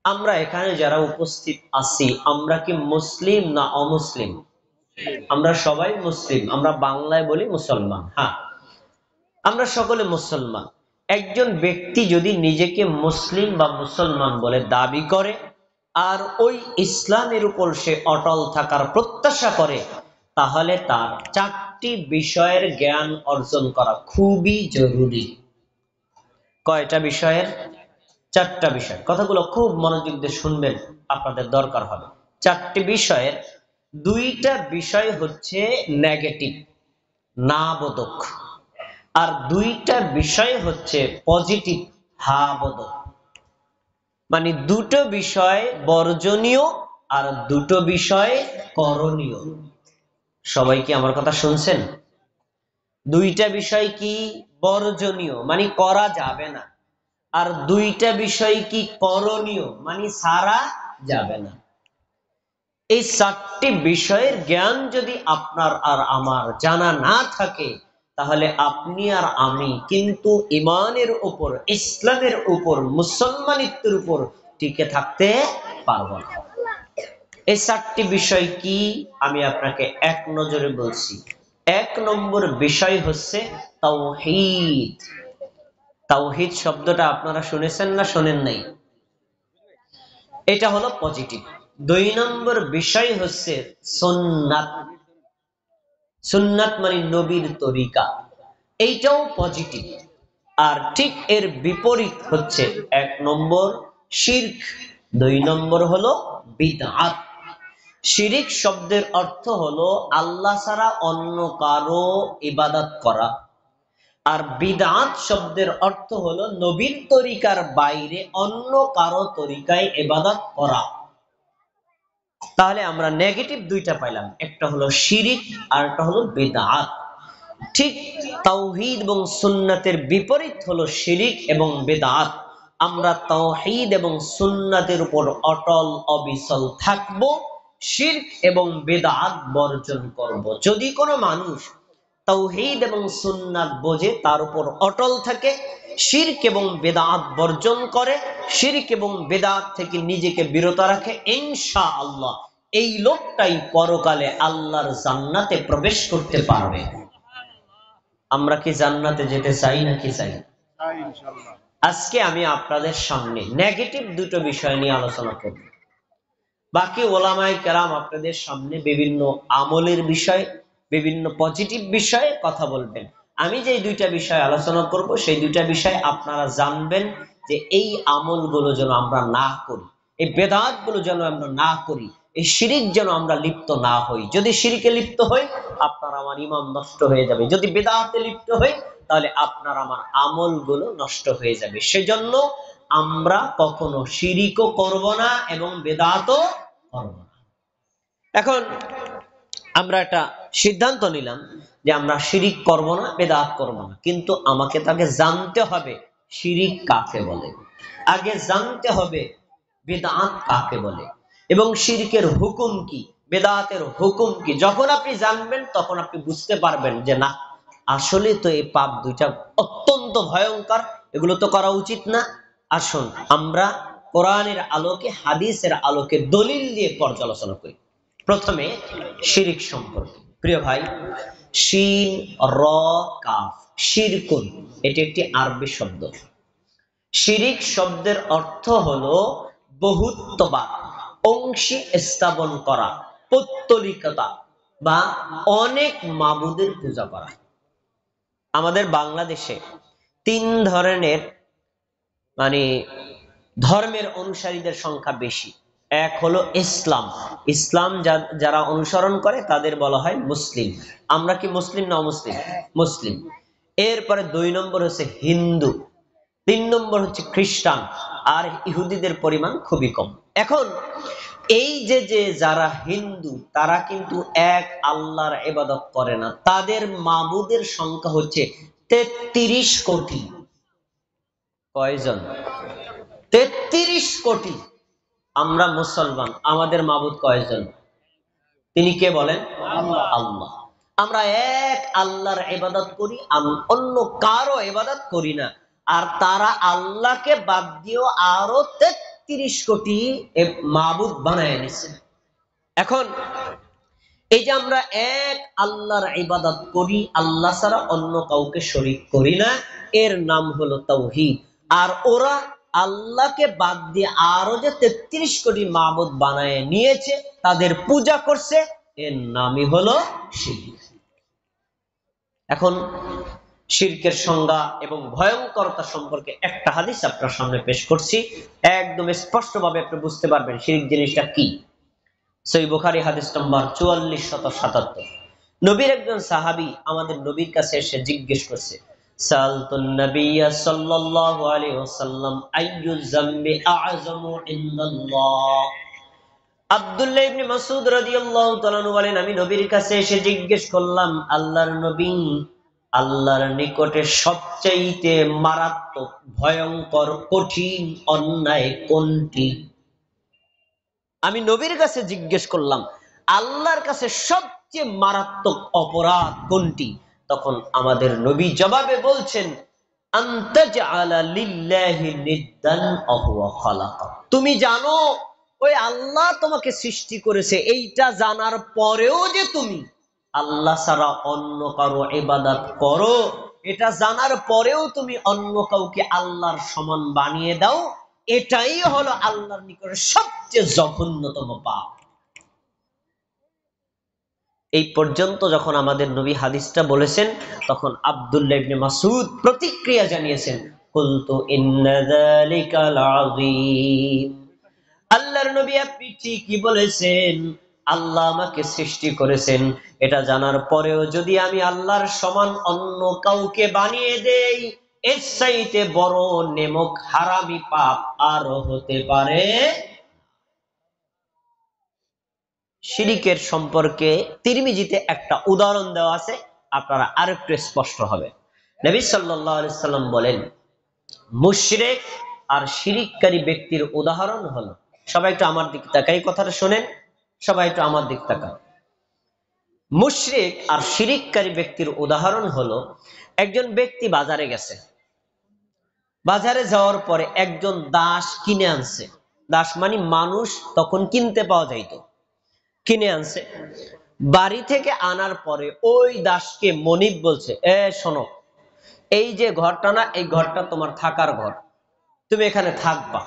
আমরা এখানে যারা উপস্থিত আছি আমরা কি মুসলিম না অমুসলিম? আমরা সবাই মুসলিম, আমরা বাংলায় বলি মুসলমান। হ্যাঁ, আমরা সকলে মুসলমান। একজন ব্যক্তি যদি নিজেকে মুসলিম বা মুসলমান বলে দাবি করে আর ওই ইসলামের উপর সে অটল থাকার প্রত্যাশা করে, তাহলে তার চারটি বিষয়ের জ্ঞান অর্জন করা খুবই জরুরি। কয়টা বিষয়ের? চারটা বিষয়। কথাগুলো খুব মনোযোগ দিয়ে শুনবেন, আপনাদের দরকার হবে। চারটি বিষয়ের দুইটা বিষয় হচ্ছে নেগেটিভ, না বোধক, আর দুইটা বিষয় হচ্ছে পজিটিভ, হা বোধক। মানে দুটো বিষয় বর্জনীয় আর দুটো বিষয় করণীয়। সবাই কি আমার কথা শুনছেন? দুইটা বিষয় কি? বর্জনীয়, মানে করা যাবে না। আর দুইটা বিষয় কি? করণীয়, মানে সারা যাবে না। এই চারটি বিষয়ের জ্ঞান যদি আপনার আর আমার জানা না থাকে, তাহলে আপনি আর আমি কিন্তু ইমানের উপর, ইসলামের উপর, মুসলমানিত্বের উপর টিকে থাকতে পারবো না। এই চারটি বিষয় কি আমি আপনাকে এক নজরে বলছি। এক নম্বর বিষয় হচ্ছে তাওহীদ। তাওহীদ শব্দটা আপনারা শুনেছেন না শোনেন নাই? এটা হলো পজিটিভ। দুই নম্বর বিষয় হচ্ছে সুন্নাত। সুন্নাত মানে নবীর তরিকা, এইটাও পজিটিভ। আর ঠিক এর বিপরীত হচ্ছে এক নম্বর শিরক, দুই নম্বর হলো বিদআত। শিরিক শব্দের অর্থ হলো আল্লাহ ছাড়া অন্য কারো ইবাদত করা, আর বিদআত শব্দের অর্থ হলো নবীর তরিকার বাইরে অন্য কারো তরিকায় ইবাদত করা। তাহলে আমরা নেগেটিভ দুইটা পাইলাম, একটা হলো শিরিক আর একটা হলো বিদআত। ঠিক তাওহীদ এবং সুন্নাতের বিপরীত হলো শিরিক এবং বিদআত। আমরা তাওহীদ এবং সুন্নাতের উপর অটল অবিচল থাকব, শিরক এবং বিদআত বর্জন করব। যদি কোনো মানুষ তাওহীদ এবং সুন্নাত বোঝে, তার উপর অটল থাকে, শিরক এবং বিদআত বর্জন করে, শিরক এবং বিদআত থেকে নিজেকে বিরত রাখে, ইনশাআল্লাহ এই লোকটাই পরকালে আল্লাহর জান্নাতে প্রবেশ করতে পারবে। আমরা কি জান্নাতে যেতে চাই নাকি চাই? আজকে আমি আপনাদের সামনে নেগেটিভ দুটো বিষয় নিয়ে আলোচনা করব। বাকি ওলামায়ে কেরাম আপনাদের সামনে বিভিন্ন আমলের বিষয়, বিভিন্ন পজিটিভ বিষয়ে কথা বলবেন। আমি যে দুইটা বিষয় আলোচনা করব, সেই দুইটা বিষয় আপনারা জানবেন যে এই আমলগুলো যেন আমরা না করি, এই বেদাতগুলো যেন আমরা না করি, এই শিরিক যেন আমরা লিপ্ত না হই। যদি শিরিকে লিপ্ত হই, আপনার আমার ঈমান নষ্ট হয়ে যাবে। যদি বেদাতে লিপ্ত হই, তাহলে আপনার আমার আমলগুলো নষ্ট হয়ে যাবে। সেজন্য আমরা কখনো শিরিকও করব না এবং বেদাতও করব না। এখন আমরা একটা সিদ্ধান্ত নিলাম যে আমরা শিরিক করব না, বেদাত করব না, কিন্তু আমাকে তাকে জানতে হবে শিরিক কাকে বলে, আগে জানতে হবে বেদাত কাকে বলে এবং শিরকের হুকুম কি, বেদাতের হুকুম কি। যখন আপনি জানবেন তখন আপনি বুঝতে পারবেন যে না, আসলে তো এই পাপ দুইটা অত্যন্ত ভয়ঙ্কর, এগুলো তো করা উচিত না। আসুন আমরা কোরআনের আলোকে, হাদিসের আলোকে দলিল দিয়ে পর্যালোচনা করি। প্রথমে শিরিক সম্পর্কে। প্রিয় ভাই, শিন র কাফ, শিরকুন, এটি একটি আরবি শব্দ। শিরিক শব্দের অর্থ হলো বহুত্ববাদ, অংশী স্থাপন করা, পৌত্তলিকতা বা অনেক মাবুদের পূজা করা। আমাদের বাংলাদেশে তিন ধরনের মানে ধর্মের অনুসারীদের সংখ্যা বেশি। এক হলো ইসলাম, ইসলাম যারা অনুসরণ করে তাদের বলা হয় মুসলিম। আমরা কি মুসলিম না অমুসলিম? মুসলিম। এরপরে দুই নম্বর হচ্ছে হিন্দু, তিন নম্বর হচ্ছে খ্রিস্টান, আর ইহুদিদের পরিমাণ খুবই কম। এখন এই যে যে যারা হিন্দু, তারা কিন্তু এক আল্লাহর ইবাদত করে না, তাদের মাবুদের সংখ্যা হচ্ছে ৩৩ কোটি। কয়জন? ৩৩ কোটি। আমরা মুসলমান, আমাদের মাবুদ কয়জন? তিনি কে বলেন? আল্লাহ। আমরা এক আল্লাহর ইবাদত করি, অন্য কারো ইবাদত করি না। আর তারা আল্লাহকে বাদ দিয়েও আরো 33 কোটি মাবুদ বানায় নিছে। এখন এই যে আমরা এক আল্লাহর ইবাদত করি, আল্লাহ ছাড়া অন্য কাউকে শরীক করি না, এর নাম হলো তাওহীদ। আর ওরা আল্লাহকে বাদ দিয়ে আরো যে 33 কোটি মাবুদ বানায় নিয়েছে, তাদের পূজা করছে, এর নামই হলো শিরক। এখন শিরকের সংজ্ঞা এবং ভয়ঙ্করতা সম্পর্কে একটা হাদিস আপনার সামনে পেশ করছি, একদম স্পষ্টভাবে আপনি বুঝতে পারবেন শিরক জিনিসটা কি। সহিহ বুখারী হাদিস নম্বর 4477। নবীর একজন সাহাবী আমাদের নবীর কাছে এসে জিজ্ঞেস করছে, সালতুন নবিয়্য সাল্লাল্লাহু আলাইহি ওয়াসাল্লাম আইয়ু যামবি আ'যামু ইনদাল্লাহ। আব্দুল্লাহ ইবনে মাসউদ রাদিয়াল্লাহু তাআলা বলেন, আমি নবীর কাছে এসে জিজ্ঞেস করলাম, আল্লাহর নবী, আল্লাহর নিকটে সবচাইতে মারাত্মক, ভয়ঙ্কর, কঠিন অন্যায় কোনটি? আমি নবীর কাছে জিজ্ঞেস করলাম, আল্লাহর কাছে সবচেয়ে মারাত্মক অপরাধ কোনটি? তখন আমাদের নবী জবাবে বলছেন, আনতাজআলা লিল্লাহি নিদ্দান ওয়া হুয়া খালাকা। তুমি জানো ওই আল্লাহ তোমাকে সৃষ্টি করেছে, এইটা জানার পরেও যে তুমি আল্লাহ ছাড়া অন্য কারো ইবাদত করো, এটা জানার পরেও তুমি অন্য কাউকে আল্লাহর সমান বানিয়ে দাও, এটাই হলো আল্লাহর নিকটে সবচেয়ে জঘন্যতম পাপ। এই পর্যন্ত যখন আমাদের নবী হাদিসটা বলেছেন, তখন আব্দুল্লাহ ইবনে মাসউদ প্রতিক্রিয়া জানিয়েছেন, কুলতু ইন্না যালিকা লাযীম। আল্লাহর নবী আপনি ঠিকই বলেছেন, আল্লাহ আমাকে সৃষ্টি করেছেন, এটা জানার পরেও যদি আমি আল্লাহর সমান অন্য কাউকে বানিয়ে দেই, এর চাইতে বড় নেমক হারামি পাপ আর হতে পারে। শিরকের সম্পর্কে তিরমিজিতে একটা উদাহরণ দেওয়া আছে, আপনারা আরেকটু স্পষ্ট হবে। নবী সাল্লাল্লাহু আলাইহি সাল্লাম বলেন, মুশরিক আর শিরককারী ব্যক্তির উদাহরণ হলো, সবাই একটু আমার দিকে তাকাই, কথাটা শুনেন, সবাই একটু আমার দিকে তাকান। মুশরিক আর শিরককারী ব্যক্তির উদাহরণ হলো, একজন ব্যক্তি বাজারে গেছে, বাজারে যাওয়ার পরে একজন দাস কিনে আনছে। দাস মানে মানুষ, তখন কিনতে পাওয়া যাইতো, কিনে আনছে। বাড়ি থেকে আনার পরে ওই দাসকে মনিব বলছে, শোনো, এই যে ঘরটা না, এই ঘরটা তোমার থাকার ঘর, তুমি এখানে থাকবা,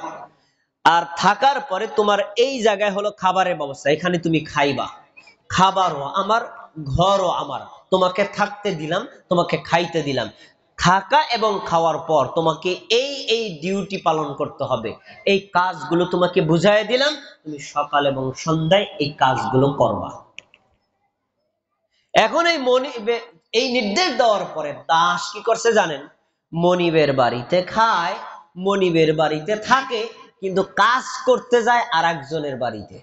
আর থাকার পরে তোমার এই জায়গায় হলো খাবারের ব্যবস্থা, এখানে তুমি খাইবা, খাবারও আমার, ঘরও আমার, তোমাকে থাকতে দিলাম, তোমাকে খাইতে দিলাম, থাকা এবং খাওয়ার পর তোমাকে এই এই ডিউটি পালন করতে হবে, এই কাজগুলো তোমাকে বুঝাই দিলাম, তুমি সকাল এবং সন্ধ্যায় এই কাজগুলো করবা। এখন এই মনিবে এই নির্দেশ দেওয়ার পরে দাস কি করছে জানেন? মনিবের বাড়িতে খায়, মনিবের বাড়িতে থাকে, কিন্তু কাজ করতে যায় আর একজনের বাড়িতে।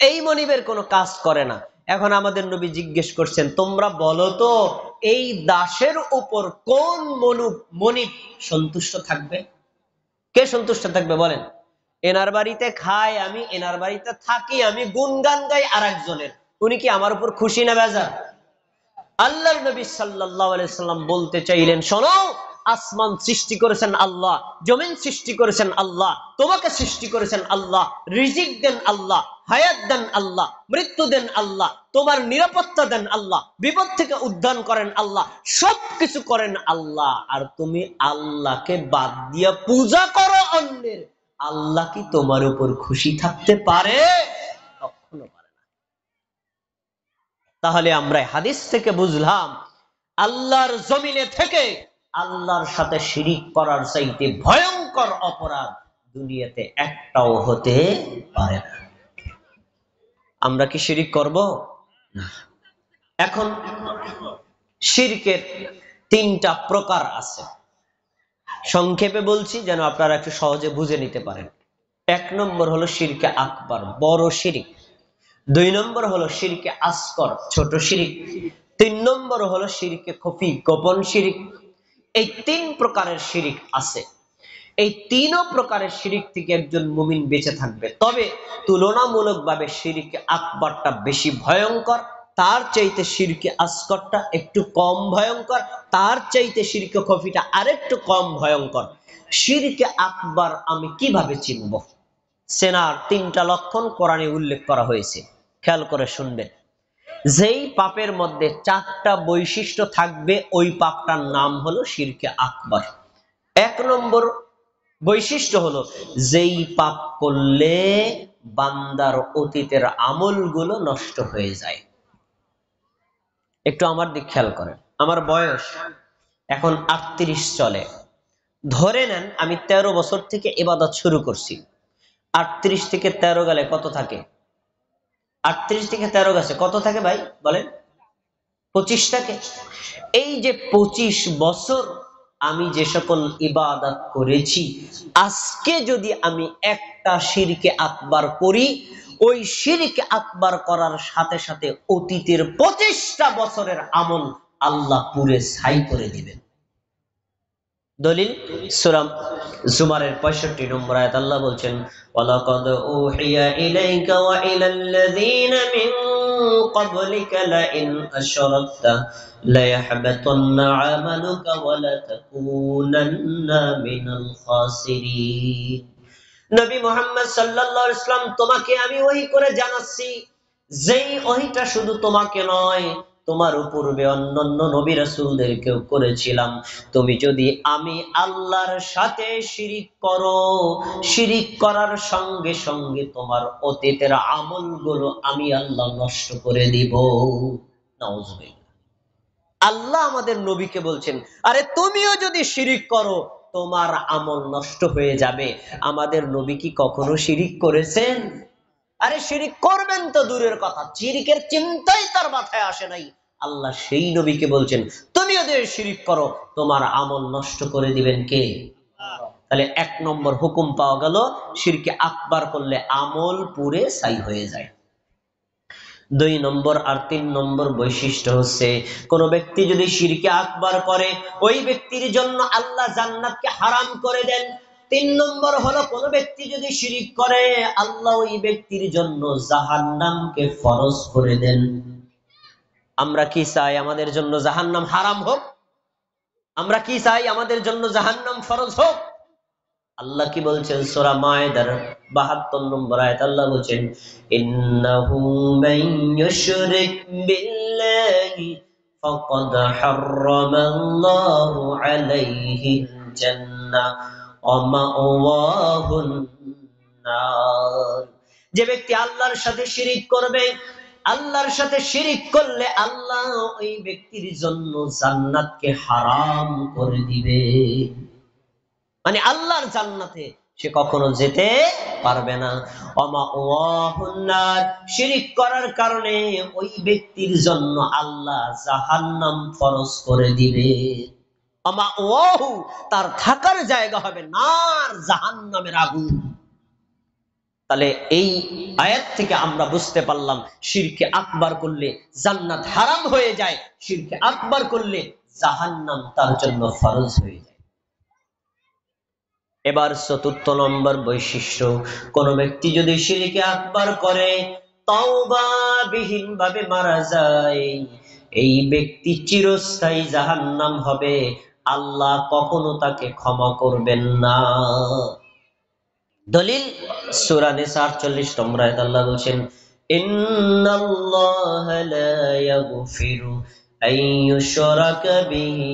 এই মনিবের কোনো কাজ করে না। এখন আমাদের নবী জিজ্ঞেস করছেন, তোমরা বলো তো এই দাসের উপর কোন মনিব সন্তুষ্ট থাকবে? কে সন্তুষ্ট থাকবে বলেন? এনার বাড়িতে খাই আমি, এনার বাড়িতে থাকি আমি, গুণগান গাই আর একজনের, উনি কি আমার উপর খুশি না বেজার? আল্লাহর নবী সাল্লাল্লাহু আলাইহি সাল্লাম বলতে চাইলেন, শোনো, আসমান সৃষ্টি করেছেন আল্লাহ, জমিন সৃষ্টি করেছেন আল্লাহ, তোমাকে সৃষ্টি করেছেন আল্লাহ, রিজিক দেন আল্লাহ, হায়াত দেন আল্লাহ, মৃত্যু দেন আল্লাহ, তোমার নিরাপত্তা দেন আল্লাহ, বিপদ থেকে উদ্ধার করেন আল্লাহ, সবকিছু করেন আল্লাহ। আর তুমি আল্লাহকে বাদ দিয়া পূজা করো অন্যের, আল্লাহ কি তোমার উপর খুশি থাকতে পারে? কখনো পারে না। তাহলে আমরা হাদিস থেকে বুঝলাম, আল্লাহর জমিনে থেকে আল্লাহর সাথে শিরিক করার চাইতে ভয়ঙ্কর অপরাধ দুনিয়াতে একটাও হতে পারে না। আমরা কি শিরিক করব? না। এখন শিরকের তিনটা প্রকার আছে, সংক্ষেপে বলছি যেন আপনারা একটু সহজে বুঝে নিতে পারেন। এক নম্বর হলো শিরকে আকবার, বড় শিরিক। দুই নম্বর হলো শিরকে আসগর, ছোট শিরিক। তিন নম্বর হলো শিরকে খফি, গোপন শিরিক। এই তিন প্রকারের শিরিক আছে। এই তিনও প্রকারের শিরিক থেকে একজন মুমিন বেঁচে থাকবে, তবে তুলনামূলকভাবে শিরকে আকবরটা বেশি ভয়ঙ্কর, তার চাইতে শিরকে আসগরটা একটু কম ভয়ঙ্কর, তার চাইতে শিরকে খফিটা আরেকটু কম ভয়ঙ্কর। শিরকে আকবার আমি কিভাবে চিনব? চেনার তিনটা লক্ষণ কোরআনে উল্লেখ করা হয়েছে, খেয়াল করে শুনবেন। যেই পাপের মধ্যে চারটা বৈশিষ্ট্য থাকবে ওই পাপটার নাম হলো শিরকে আকবার। এক নম্বর বৈশিষ্ট্য হলো যেই পাপ করলে বান্দার অতীতের আমলগুলো নষ্ট হয়ে যায়। একটু আমার দিক খেয়াল করেন, আমার বয়স এখন 38 চলে, ধরে নেন আমি 13 বছর থেকে ইবাদত শুরু করছি। 38 থেকে 13 গেলে কত থাকে? 38 থেকে 13 গেছে কত থাকে ভাই বলেন? 25 থাকে। এই যে 25 বছর আমি যে সকল ইবাদত করেছি, আজকে যদি আমি একটা শিরকে আকবার করি, ওই শিরকে আকবার করার সাথে সাথে অতীতের 25টা বছরের আমল আল্লাহ পুরে ছাই করে দিবেন। দলিল সূরা জুমারের 65 নম্বর আয়াত আল্লাহ বলছেন, ওয়ালাকাদ উহিয়া ইলাইকা ওয়া ইলাল্লাযীনা মিন ক্বাবলিকা লাইন আশরাকতা লায়াহবাতান্না আমালুকা ওয়া লাতাকুনান্না মিনাল খাসিরিন। নবী মুহাম্মদ সাল্লাল্লাহু আলাইহি ওয়াসাল্লাম, তোমাকে আমি ওহী করে জানাচ্ছি, যেই ওহীটা শুধু তোমাকে নয়, তোমার পূর্বে অন্যান্য নবী রাসূলদেরকেও করেছিলাম। তুমি যদি আমি আল্লাহর সাথে শিরিক করো, শিরিক করার সঙ্গে সঙ্গে তোমার অতীতের আমলগুলো আমি আল্লাহ নষ্ট করে দিব। নাউজুবিল্লাহ। আল্লাহ আমাদের নবীকে বলছেন, আরে তুমিও যদি শিরিক করো তোমার আমল নষ্ট হয়ে যাবে। আমাদের নবী কি কখনো শিরিক করেছেন? আরে শিরিক করবেন তো দূরের কথা, শিরিকের চিন্তাই তার মাথায় আসে নাই। আল্লাহ সেই নবীকে বলছেন, তুমিও যদি শিরিক করো তোমার আমল নষ্ট করে দিবেন কে? তাহলে এক নম্বর হুকুম পাওয়া গেল, শিরকে আকবার করলে আমল পুরে ছাই হয়ে যায়। 2 নম্বর আর 3 নম্বর বৈশিষ্ট্য হচ্ছে, কোন ব্যক্তি যদি শিরকে আকবার করে ওই ব্যক্তির জন্য আল্লাহ জান্নাতকে হারাম করে দেন। 3 নম্বর হলো, কোন ব্যক্তি যদি শিরিক করে আল্লাহ ওই ব্যক্তির জন্য জাহান্নামকে ফরজ করে দেন। আমরা কি চাই আমাদের জন্য জাহান্নাম হারাম হোক? আমরা কি চাই আমাদের জন্য জাহান্নাম ফরজ হোক? আল্লাহ কি বলছেন সূরা মায়েদার 72 নম্বর আয়াত আল্লাহ বলছেন, ইন্নাহু মান ইউশরিক বিল্লাহি ফাকাদ হারামাল্লাহু আলাইহিল জান্নাহ ওয়া মাওয়াহুন নার। যে ব্যক্তি আল্লাহর সাথে শিরিক করবে, আল্লাহর সাথে শিরিক করলে আল্লাহ ওই ব্যক্তির জন্য জান্নাতকে হারাম করে দিবে। মানে আল্লাহর জান্নাতে সে কখনো যেতে পারবে না। শিরিক করার কারণে ওই ব্যক্তির জন্য আল্লাহ জাহান্নাম ফরজ করে দিবে। তার থাকার জায়গা হবে নার, জাহান্নামের আগুন। তাহলে এই আয়াত থেকে আমরা বুঝতে পারলাম, শিরকে আকবার করলে জান্নাত হারাম হয়ে যায়, শিরকে আকবার করলে জাহান্নাম তার জন্য ফরজ হয়ে যায়। এবার 4র্থ নম্বর বৈশিষ্ট্য, কোন ব্যক্তি যদি শিরকে আকবার করে তওবা বিহীন ভাবে মারা যায়, এই ব্যক্তি চিরস্থায়ী জাহান্নাম হবে, আল্লাহ কখনো তাকে ক্ষমা করবেন না। দলিল সূরা নিসা 48 নম্বর আয়াত আল্লাহ বলেন, ইন্নাল্লাহা লা ইয়াগফিরু আইয়ুশরাকা বিহি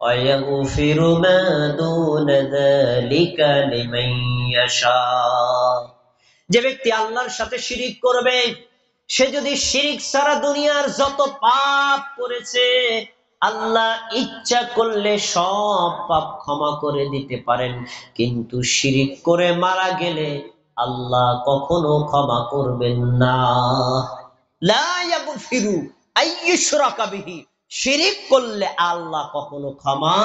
ওয়া ইয়াগফিরু মা দুনা যালিকা লিমান ইয়াশা। যে ব্যক্তি আল্লাহর সাথে শিরিক করবে, সে যদি শিরিক ছাড়া দুনিয়ার যত পাপ করেছে আল্লাহ ইচ্ছা করলে সব পাপ ক্ষমা করে দিতে পারেন, কিন্তু শিরিক করে মারা গেলে আল্লাহ কখনো ক্ষমা করবেন না। লা ইয়াগফিরু আইয়ুশরাকা বিহি, শিরিক করলে আল্লাহ কখনো ক্ষমা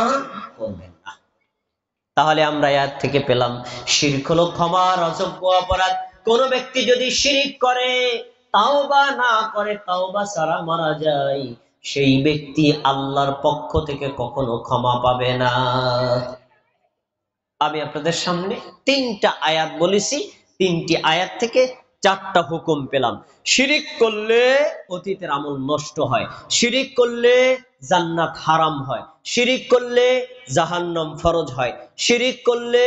করবেন না। তাহলে আমরা আয়াত থেকে পেলাম, শিরক হলো ক্ষমার অযোগ্য অপরাধ। কোন ব্যক্তি যদি শিরিক করে, তাওবা না করে, তাওবা ছাড়া মারা যায়, সেই ব্যক্তি আল্লাহর পক্ষ থেকে কখনো ক্ষমা পাবে না। আমি আপনাদের সামনে 3টা আয়াত বলেছি, 3টি আয়াত থেকে চারটা হুকুম পেলাম। শিরিক করলে অতীতের আমল নষ্ট হয়, শিরিক করলে জান্নাত হারাম হয়, শিরিক করলে জাহান্নাম ফরজ হয়, শিরিক করলে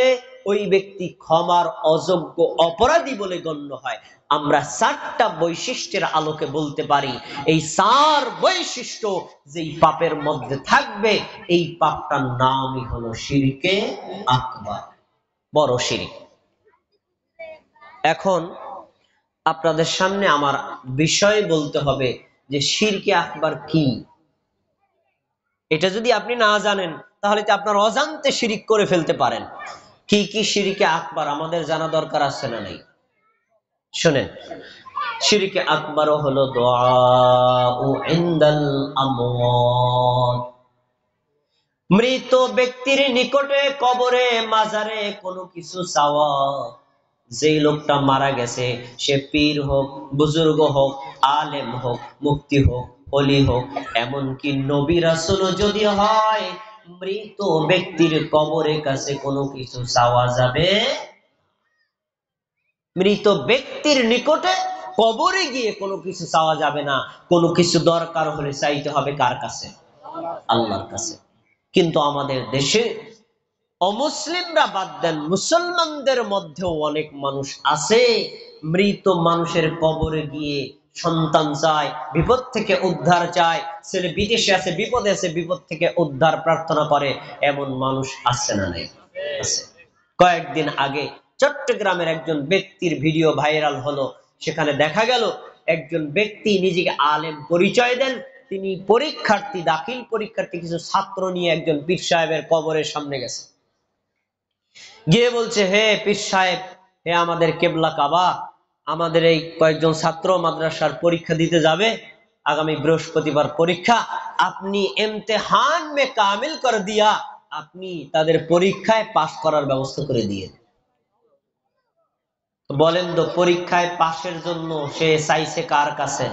ওই ব্যক্তি ক্ষমার অযোগ্য অপরাধী বলে গণ্য হয়। আমরা চারটা বৈশিষ্ট্যের আলোকে বলতে পারি এই চার বৈশিষ্ট্য যেই পাপের মধ্যে থাকবে এই পাপটার নামই হলো শিরকে আকবার, বড় শিরিক। এখন আপনাদের সামনে আমার বিষয় বলতে হবে যে শিরকে আকবার কি। এটা যদি আপনি না জানেন তাহলে তো আপনার অজান্তে শিরিক করে ফেলতে পারেন। কি কি শিরকে আকবার আমাদের জানা দরকার আছে না নাই? শুনেন, শিরকে আকবারও হলো দুআউ ইনদাল আমওয়াত, মৃত ব্যক্তির নিকটে কবরে মাজারে কোনো কিছু চাওয়া। যেই লোকটা মারা গেছে সে পীর হোক, বুজুর্গ হোক, আলেম হোক, মুফতি হোক, ওলি হোক, এমনকি নবী রাসূল যদি হয়, মৃত ব্যক্তির কবরের কাছে কোনো কিছু চাওয়া যাবে। মৃত ব্যক্তির নিকটে কবরে গিয়ে কোনো কিছু চাওয়া যাবে না। কোনো কিছু দরকার হলে চাইতে হবে কার কাছে? আল্লাহর কাছে। কিন্তু আমাদের দেশে অমুসলিমরা বাদ দেন, মুসলমানদের মধ্যেও অনেক মানুষ আছে মৃত মানুষের কবরে গিয়ে সন্তান চায়, বিপদ থেকে উদ্ধার চায়, ছেলে বিদেশে আছে, বিপদে আছে, বিপদ থেকে উদ্ধার প্রার্থনা করে। এমন মানুষ আছে না নাই? আছে। কয়েকদিন আগে চট্টগ্রামের একজন ব্যক্তির ভিডিও ভাইরাল হলো। সেখানে দেখা গেল একজন ব্যক্তি নিজেকে আলেম পরিচয় দেন, তিনি পরীক্ষার্থী, দাখিল পরীক্ষার্থী কিছু ছাত্র নিয়ে একজন পীর সাহেবের কবরের সামনে গেছে, গিয়ে বলছে, হে পীর সাহেব, হে আমাদের কেবলা কাবা, আমাদের এই কয়েকজন ছাত্র মাদ্রাসার পরীক্ষা দিতে যাবে, আগামী বৃহস্পতিবার পরীক্ষা, আপনি ইমতিহান মে কামিল করে দিয়া আপনি তাদের পরীক্ষায় পাস করার ব্যবস্থা করে দিয়ে। বলেন তো, পরীক্ষায় পাশের জন্য সে চাইছে কার কাছে?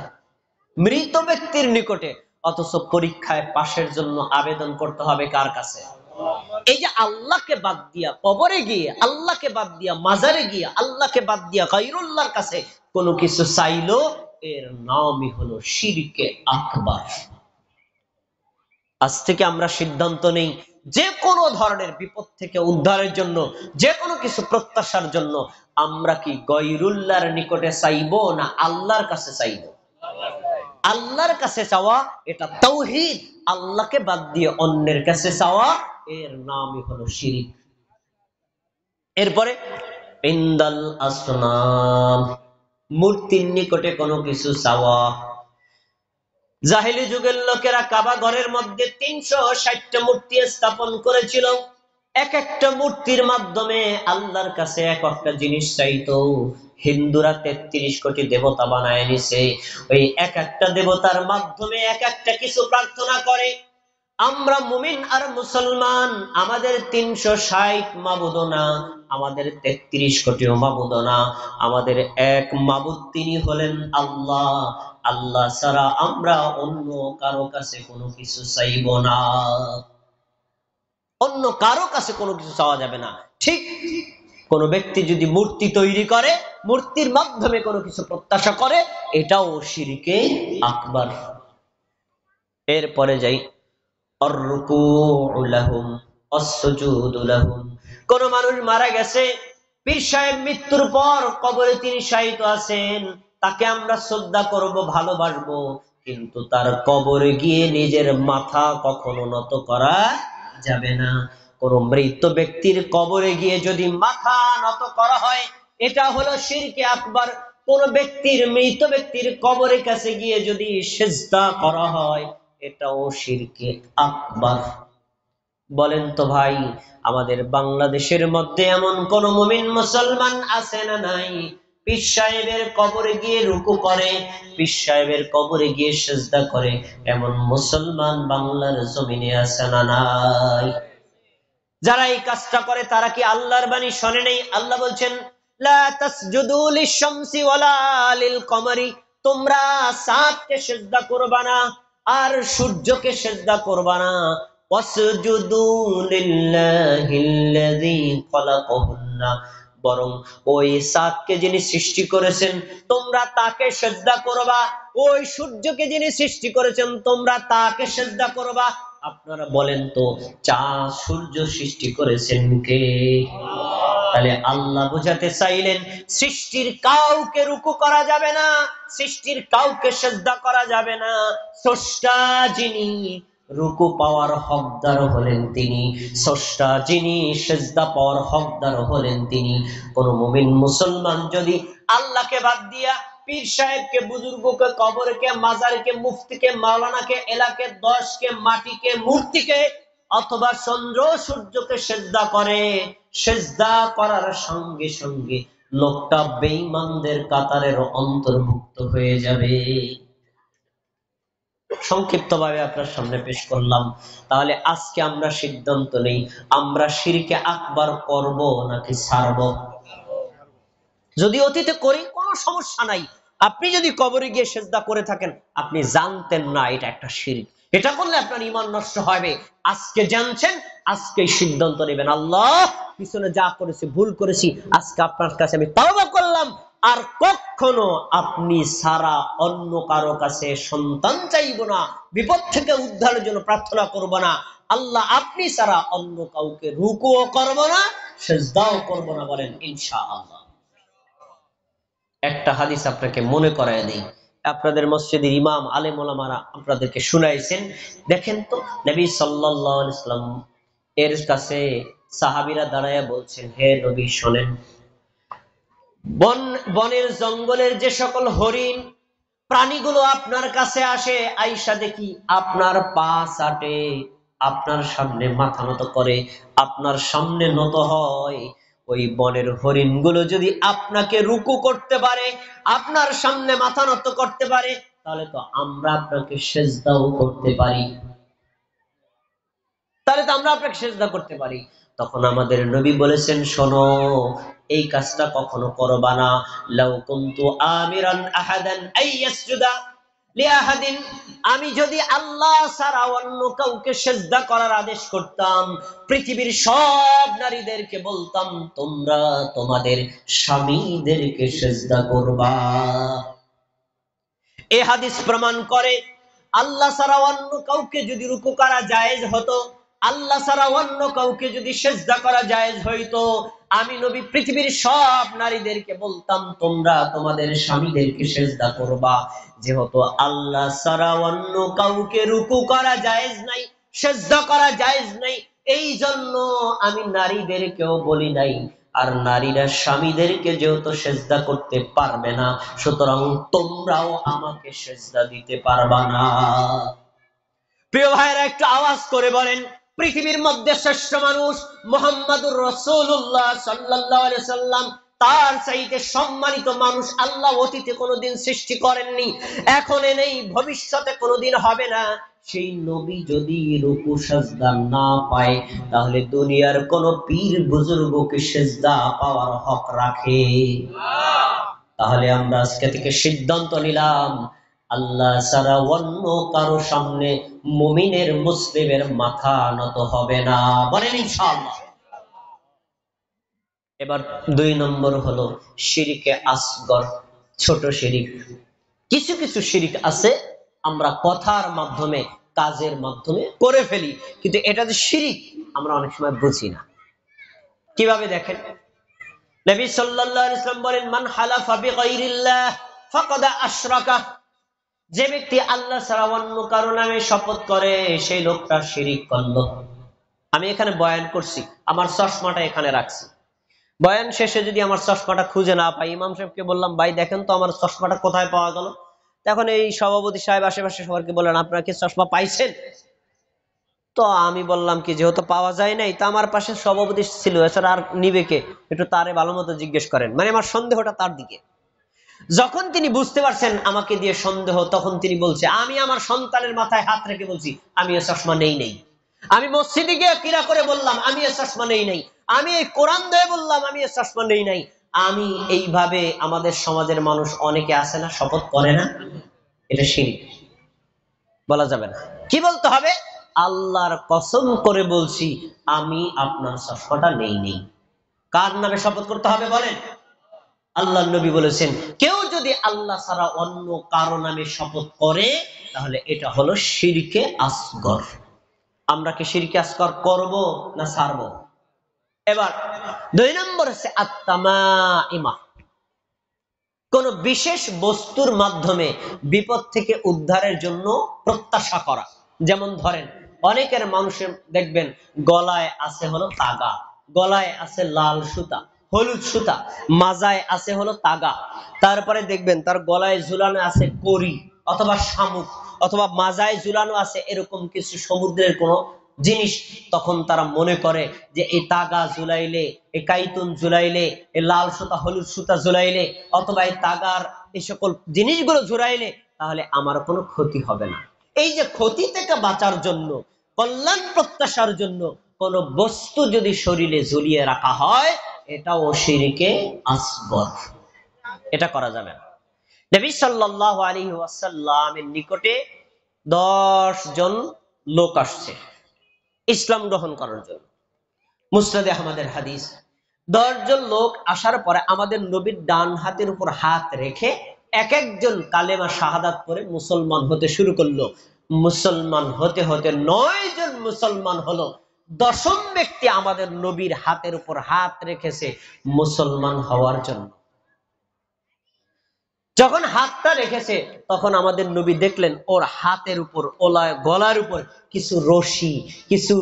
মৃত ব্যক্তির নিকটে। অথচ পরীক্ষায় পাশের জন্য আবেদন করতে হবে কার কাছে? এই যে আল্লাহকে বাদ দিয়া কবরে গিয়ে, আল্লাহকে বাদ দিয়া মাজারে গিয়ে, আল্লাহকে বাদ দিয়া গায়রুল্লাহর কাছে কোনো কিছু চাইলো, এর নামই হলো শিরকে আকবার। আজ থেকে আমরা সিদ্ধান্ত নেই যে কোনো ধরনের বিপদ থেকে উদ্ধারের জন্য, যে কোনো কিছু প্রত্যাশার জন্য আমরা কি গায়রুল্লাহর নিকটে চাইবো না আল্লাহর কাছে চাইবো? আল্লাহর কাছে চাওয়া এটা তাওহীদ। আল্লাহকে বাদ দিয়ে অন্যের কাছে চাওয়া, এর নামই হলো শিরক। এরপরে ইনদাল আসনাম, মূর্তির নিকটে কোনো কিছু চাওয়া। জাহেলি যুগের লোকেরা কাবা ঘরের মধ্যে 360টা মূর্তি স্থাপন করেছিল। এক একটা মূর্তির মাধ্যমে আল্লাহর কাছে এক একটা জিনিস চাইতো। হিন্দুরা 33 কোটি দেবতা বানায় নিছে, ওই এক একটা দেবতার মাধ্যমে এক একটা কিছু প্রার্থনা করে। আমরা মুমিন আর মুসলমান, আমাদের 360 মাবুদ না, আমাদের 33 কোটিও মাবুদ না, আমাদের এক মাবুদ, তিনি হলেন আল্লাহ। আল্লাহ ছাড়া আমরা অন্য কারো কাছে কোনো কিছু চাইব না, অন্য কারো কাছে কোনো কিছু চাওয়া যাবে না। ঠিক কোন ব্যক্তি যদি মূর্তি তৈরি করে, মূর্তির মাধ্যমে কোনো কিছু প্রত্যাশা করে, এটাও শিরকে আকবার। এরপরে যাই, কোন মানুষ মারা গেছে, পীর সাহেব মৃত্যুর পর কবরে তিনি শায়িত আছেন, তাকে আমরা শ্রদ্ধা করব, ভালোবাসবো, কিন্তু তার কবরে গিয়ে নিজের মাথা কখনো নত করা যাবে না। কোন মৃত ব্যক্তির কবরে গিয়ে যদি মাথা নত করা হয়, এটা হলো শিরকে আকবার। কোন ব্যক্তির, মৃত ব্যক্তির কবরের কাছে গিয়ে যদি সিজদা করা হয়, এটাও শিরকে আকবার। বলেন তো ভাই, আমাদের বাংলাদেশের মধ্যে এমন কোন মুমিন মুসলমান আছে না নাই পীর সাহেবের কবরে গিয়ে রুকু করে, পীর সাহেবের কবরে গিয়ে সিজদা করে? এমন মুসলমান বাংলার জমিনে আছে না নাই? যারা এই কাজটা করে তারা কি আল্লাহর বাণী শোনে নাই? আল্লাহ বলছেন, লা তাসজুদু লিশ-শামসি ওয়ালা লিল-কমারি, তোমরা চাঁদকে সিজদা করবা না আর সূর্যকে সিজদা করবা না। ওয়াসজুদু লিল্লাহিল্লাযী খালাকাহুন্না, বরং ওই চাঁদকে যিনি সৃষ্টি করেছেন তোমরা তাকে সিজদা করবা, ওই সূর্যকে যিনি সৃষ্টি করেছেন তোমরা তাকে সিজদা করবা। আপনারা বলেন তো, চাঁদ সূর্য সৃষ্টি করেছেন কে? তাহলে আল্লাহ বোঝাতে চাইলেন সৃষ্টির কাউকে রুকু করা যাবে না, সৃষ্টির কাউকে সিজদা করা যাবে না। স্রষ্টা যিনি, রুকু পাওয়ার হকদার হলেন তিনি। স্রষ্টা যিনি, সিজদা পাওয়ার হকদার হলেন তিনি। কোন মুমিন মুসলমান যদি আল্লাহকে বাদ দিয়া পীর সাহেবকে, বুজুর্গকে, কবরকে, মাজারকে, মুফতিকে, মাওলানাকে, এলাকে, দশকে, মাটিকে, মূর্তিকে অথবা চন্দ্র সূর্যকে সিজদা করে, সিজদা করার সঙ্গে সঙ্গে লোকটা বেঈমানদের কাতারের অন্তর্ভুক্ত হয়ে যাবে। সংক্ষিপ্তভাবে আপনার সামনে পেশ করলাম। তাহলে আজকে আমরা সিদ্ধান্ত নেই, আমরা শিরকে আকবার করব নাকি ছাড়ব। যদি অতীতে করি কোনো সমস্যা নাই, আপনি যদি কবরে গিয়ে সিজদা করে থাকেন আপনি জানতেন না এটা একটা শিরক, এটা করলে আপনার ঈমান নষ্ট হবে। আজকে জানছেন, আজকেই সিদ্ধান্ত নেবেন, আল্লাহ পিছনে যা করেছি ভুল করেছি, আজকে আপনার কাছে আমি তওবা করলাম, আর কখনো আপনি ছাড়া অন্য কারো কাছে সন্তান চাইব না, বিপদ থেকে উদ্ধারের জন্য প্রার্থনা করব না। আল্লাহ আপনি ছাড়া অন্য কাউকে রুকুও করব না, সিজদাও করব না, বলেন ইনশাআল্লাহ। একটা হাদিস আপনাকে মনে করায় দেই, আপনাদের মসজিদের ইমাম আলেম ওলামারা আপনাদেরকে শুনাইছেন। দেখেন তো, নবী সাল্লাল্লাহু আলাইহি ওয়াসাল্লাম এর কাছে সাহাবীরা দাঁড়ায়া বলছেন, হে নবী শোনেন, বনের জঙ্গলের যে সকল হরিণ প্রাণীগুলো আপনার কাছে আসে, আইসা দেখি আপনার পা চাটে, আপনার সামনে মাথা নত করে, আপনার সামনে নত হয়, ওই বনের হরিণগুলো যদি আপনাকে রুকু করতে পারে, আপনার সামনে মাথা নত করতে পারে, তাহলে তো আমরা আপনাকে সিজদাও করতে পারি, তাহলে তো আমরা আপনাকে সিজদা করতে পারি। তখন আমাদের নবী বলেছেন, শোনো, এই কাজটা কখনো করবা না। লাউ কুনতু আমিরান আহাদান আইয়াসজুদা লিআহাদিন, আমি যদি আল্লাহ ছাড়া অন্য কাউকে সিজদা করার আদেশ করতাম, পৃথিবীর সব নারীদেরকে বলতাম তোমরা তোমাদের স্বামীদেরকে সিজদা করবা। এই হাদিস প্রমাণ করে আল্লাহ ছাড়া অন্য কাউকে যদি রুকু করা জায়েজ হতো, আল্লাহ ছাড়া অন্য কাউকে যদি সিজদা করা জায়েজ হইতো, আমি নবী পৃথিবীর সব নারীদেরকে বলতাম তোমরা তোমাদের স্বামীদেরকে সিজদা করবা। যেহেতু আল্লাহ ছাড়া অন্য কাউকে রুকু করা জায়েজ নাই, সিজদা করা জায়েজ নাই, এই জন্য আমি নারীদেরকেও বলি নাই। আর নারীরা স্বামীদেরকে যেহেতু সিজদা করতে পারবে না, সুতরাং তোমরাও আমাকে সিজদা দিতে পারবা না। প্রিয় ভাইরা, একটু আওয়াজ করে বলেন, পৃথিবীর মধ্যে শ্রেষ্ঠ মানুষ মুহাম্মাদুর রাসূলুল্লাহ সাল্লাল্লাহু আলাইহি সাল্লাম, তার চাইতে সম্মানিত মানুষ আল্লাহ অতীতে কোনোদিন সৃষ্টি করেননি, এখন নেই, ভবিষ্যতে কোনোদিন হবে না। সেই নবী যদি রুকু সিজদা না পায়, তাহলে দুনিয়ার কোন পীর বুজুর্গকে সিজদা পাওয়ার হক রাখে? তাহলে আমরা আজকে থেকে সিদ্ধান্ত নিলাম, আল্লাহ ছাড়া অন্য কারো সামনে মুমিনের মুসলিমের মাথা নত হবে না, বলেন ইনশাআল্লাহ। এবার 2 নম্বর হলো শিরকে আসগর, ছোট শিরিক। কিছু কিছু শিরিক আছে আমরা কথার মাধ্যমে, কাজের মাধ্যমে করে ফেলি, কিন্তু এটা যে শিরিক আমরা অনেক সময় বুঝি না। কিভাবে দেখেন, নবী সাল্লাল্লাহু আলাইহি ওয়াসাল্লাম বলেন, মান হালাফা বিগাইরিল্লাহ ফাকাদ আশরাকা, যে ব্যক্তি আল্লাহ ছাড়া অন্য কারো নামে শপথ করে সেই লোকটা শিরিক করলো। আমি এখানে বয়ান করছি, আমার চশমাটা এখানে রাখছি, বয়ান শেষে যদি আমার চশমাটা খুঁজে না পাই, ইমাম সাহেবকে বললাম, ভাই দেখেন তো আমার চশমাটা কোথায় পাওয়া গেল। তখন এই সভাপতি সাহেব আশেপাশে সবাইকে বললেন, আপনারা কি চশমা পাইছেন? তো আমি বললাম কি, যেহেতু পাওয়া যায় নাই, তো আমার পাশে সভাপতি ছিল, এছাড়া আর নিবে কে, একটু তারে ভালো মতো জিজ্ঞেস করেন, মানে আমার সন্দেহটা তার দিকে। যখন তিনি বুঝতে পারছেন আমাকে দিয়ে সন্দেহ, তখন তিনি বলছে, আমি আমার সন্তানের মাথায় হাত রেখে বলছি আমি এ চশমা নেই। আমি মসজিদে গিয়ে কিরা করে বললাম আমি এ চশমা নেই। আমি এই কোরআন দিয়ে বললাম আমি এ চশমা নেই। আমি এইভাবে, আমাদের সমাজের মানুষ অনেকে আছে না, শপথ করে না, এটা শিরক বলা যাবে না। কি বলতে হবে? আল্লাহর কসম করে বলছি আমি আপনার চশমাটা নেই। কার নামে শপথ করতে হবে বলেন? আল্লাহ নবী বলেছেন কেউ যদি আল্লাহ ছাড়া অন্য কারো নামে শপথ করে তাহলে এটা হলো শিরকে আসগর। আমরা কি শিরকে আসগর করব না ছাড়ব? এবার 2 নম্বর হচ্ছে আত-তামাইমা, কোন বিশেষ বস্তুর মাধ্যমে বিপদ থেকে উদ্ধারের জন্য প্রত্যাশা করা। যেমন ধরেন অনেকের মানুষের দেখবেন গলায় আছে হলো তাগা, গলায় আছে লাল সুতা, হলুদ সুতা, মাজায় আছে হলো তাগা, তারপরে দেখবেন তার গলায় ঝুলানো আছে কড়ি অথবা শামুক, অথবা মাজায় ঝুলানো আছে এরকম কিছু সমুদ্রের কোন জিনিস। তখন তারা মনে করে যে এই তাগা ঝুলাইলে, এই কাইতুন ঝুলাইলে, এই লাল সুতা হলুদ সুতা ঝুলাইলে, অথবা এই তাগার এই সকল জিনিসগুলো ঝুলাইলে তাহলে আমার কোনো ক্ষতি হবে না। এই যে ক্ষতি থেকে বাঁচার জন্য, কল্যাণ প্রত্যাশার জন্য কোন বস্তু যদি শরীরে ঝুলিয়ে রাখা হয় এটাও শিরকে আসগর, এটা করা যাবে না। নবী সাল্লাল্লাহু আলাইহি ওয়াসাল্লামের নিকটে 10 জন লোক আসছে ইসলাম গ্রহণ করার জন্য। মুসনাদে আহমদের হাদিস। 10 জন লোক আসার পরে আমাদের নবীর ডান হাতের উপর হাত রেখে এক একজন কালেমা শাহাদাত করে মুসলমান হতে শুরু করলো। মুসলমান হতে হতে 9 জন মুসলমান হলো। 10ম ব্যক্তি আমাদের নবীর হাতের উপর হাত রেখেছে মুসলমান হওয়ার জন্য। যখন হাতটা রেখেছে তখন আমাদের নবী দেখলেন ওর হাতের উপর, ওলায় গলার উপর কিছু রশি, কিছু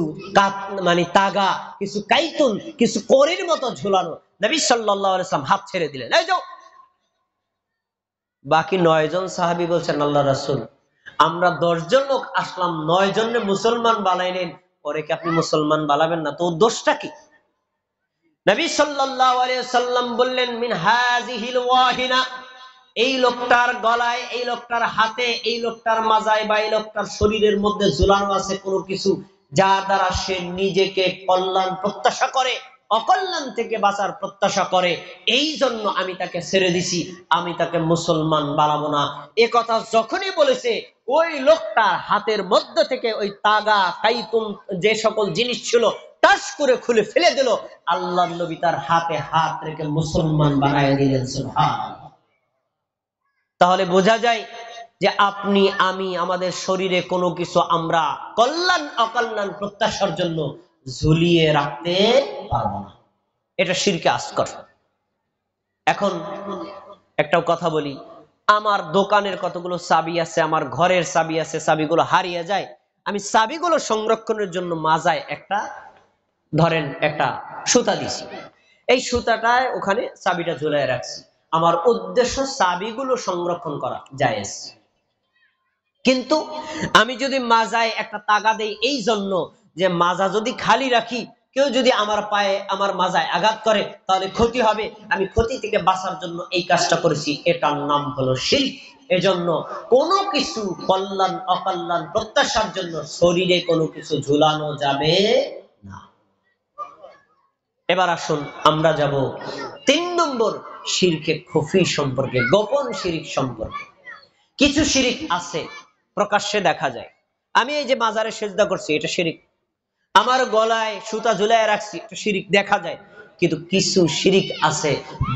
মানে তাগা, কিছু কাইতুন, কিছু কড়ির মতো ঝুলানো। নবী সাল্লাল্লাহু আলাইহি ওয়াসাল্লাম হাত ছেড়ে দিলেন, এই যাও। বাকি 9 জন সাহাবী বলছেন আল্লাহ রাসূল, আমরা 10 জন লোক আসলাম, 9 জনে মুসলমান বানাইলেন, পরে কি আপনি মুসলমান বানাবেন না? তো দোষটা কি? নবী সাল্লাল্লাহু আলাইহি ওয়াসাল্লাম বললেন, মিন হাযিহিল ওয়াহিনা, এই লোকটার গলায়, এই লোকটার হাতে, এই লোকটার মাজায় বা এই লোকটার শরীরের মধ্যে ঝুলানো আছে কোনো কিছু যার দ্বারা সে নিজেকে কল্যাণ প্রত্যাশা করে, অকল্যাণ থেকে বাঁচার প্রত্যাশা করে, এই জন্য আমি তাকে ছেড়ে দিছি, আমি তাকে মুসলমান বানাবো না। এ কথা যখনই বলেছে ওই লোকটার হাতের মধ্যে থেকে ওই তাগা কাইতুম যে সকল জিনিস ছিল টাস করে খুলে ফেলে দিল। আল্লাহর নবী তার হাতে হাত রেখে মুসলমান বানায় দিলেন। সুবহানাল্লাহ। তাহলে বোঝা যায় যে আপনি আমি আমাদের শরীরে কোনো কিছু আমরা কল্যাণ অকল্যাণ প্রত্যাশার জন্য ঝুলিয়ে রাখতে পারবো না, এটা শিরকে আসগর। এখন একটা কথা বলি, আমার দোকানের কতগুলো চাবি আছে, আমার ঘরের চাবি আছে, চাবিগুলো হারিয়ে যায়, আমি চাবিগুলো সংরক্ষণের জন্য মাজায় একটা ধরেন একটা সুতা দিছি, এই সুতাটায় ওখানে চাবিটা ঝুলায় রাখছি, আমার উদ্দেশ্য চাবিগুলো সংরক্ষণ করা জায়েজ। কিন্তু আমি যদি মাজায় একটা তাগা দেই এই জন্য যে মাজা যদি খালি রাখি, কেউ যদি আমার পায়ে আমার মাজায় আঘাত করে তাহলে ক্ষতি হবে, আমি ক্ষতি থেকে বাঁচার জন্য এই কাজটা করেছি, এটার নাম হলো শিরক। এজন্য কোনো কিছু কল্যাণ অকল্যাণ প্রত্যাশার জন্য শরীরে কোনো কিছু ঝুলানো যাবে না। এবার আসুন আমরা যাব 3 নম্বর শিরকে খুফি সম্পর্কে, গোপন শিরক সম্পর্কে। কিছু শিরক আছে প্রকাশ্যে দেখা যায়, আমি এই যে মাজারে সেজদা করছি এটা শিরক, আমার গলায় সুতা ঝুলায় রাখছি এটা শিরক, দেখা যায়। কিন্তু কিছু শিরক আছে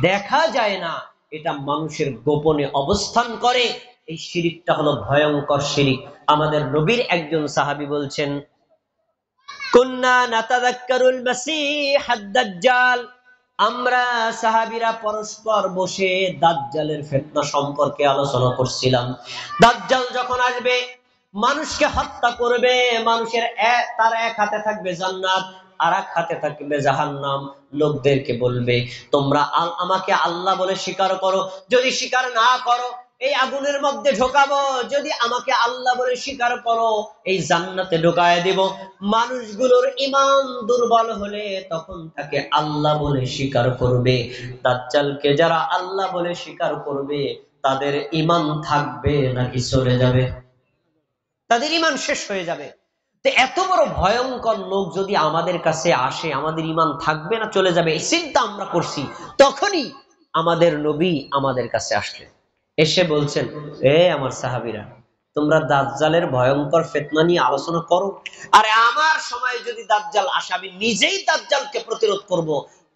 দেখা যায় না, এটা মানুষের গোপনে অবস্থান করে, এই শিরকটা হলো ভয়ঙ্কর শিরক। আমাদের নবীর একজন সাহাবী বলছেন, কুন্না নাতাযাক্কারুল মাসীহ আদ-দাজ্জাল, আমরা সাহাবীরা পরস্পর বসে দাজ্জালের ফিতনা সম্পর্কে আলোচনা করছিলাম। দাজ্জাল যখন আসবে মানুষকে হত্যা করবে, মানুষের তার এক হাতে থাকবে জান্নাত আর এক হাতে থাকবে জাহান্নাম। লোকদেরকে বলবে তোমরা আমাকে আল্লাহ বলে স্বীকার করো, যদি স্বীকার না করো এই আগুনের মধ্যে ঢোকাবো, যদি আমাকে আল্লাহ বলে স্বীকার করো এই জান্নাতে ঢোকায় দিব। মানুষগুলোর ঈমান দুর্বল হলে তখন তাকে আল্লাহ বলে স্বীকার করবে। দাজ্জালকে যারা আল্লাহ বলে স্বীকার করবে তাদের ঈমান থাকবে নাকি চলে যাবে? তাদের ঈমান শেষ হয়ে যাবে। তো এত বড় ভয়ঙ্কর লোক যদি আমাদের কাছে আসে, আমাদের ঈমান থাকবে না চলে যাবে, এই চিন্তা আমরা করছি। তখনই আমাদের নবী আমাদের কাছে আসলেন, এসে বলছেন, এ আমার সাহাবীরা, তোমরা দাজ্জালের ভয়ঙ্কর ফিতনা নিয়ে আলোচনা করো, আরে আমার সময় যদি দাজ্জাল আসে আমি নিজেই দাজ্জালকে প্রতিরোধ করব,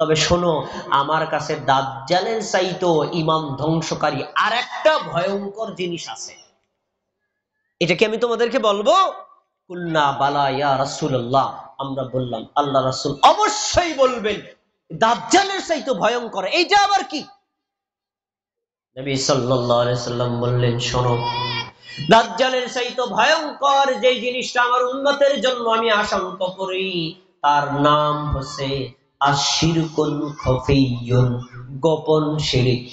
তবে শোনো, আমার কাছে দাজ্জালের চাইতো ঈমান ধ্বংসকারী আর একটা ভয়ঙ্কর জিনিস আছে। এটা কি আমি তোমাদেরকে বলবো? কুল্না বালা ইয়া রাসূলুল্লাহ, আমরা বললাম আল্লাহ রাসূল অবশ্যই বলবেন, দাজ্জালের চাইতো ভয়ঙ্কর। এইটা আবার কি? নবী সাল্লাল্লাহু আলাইহি সাল্লাম বললেন, শোনো, দাজ্জালের চাইতো ভয়ঙ্কর যে জিনিসটা আমার উম্মতের জন্য আমি আশঙ্কা করি, তার নাম হচ্ছে আশিরকুল খফিয়ুন, গোপন শিরক।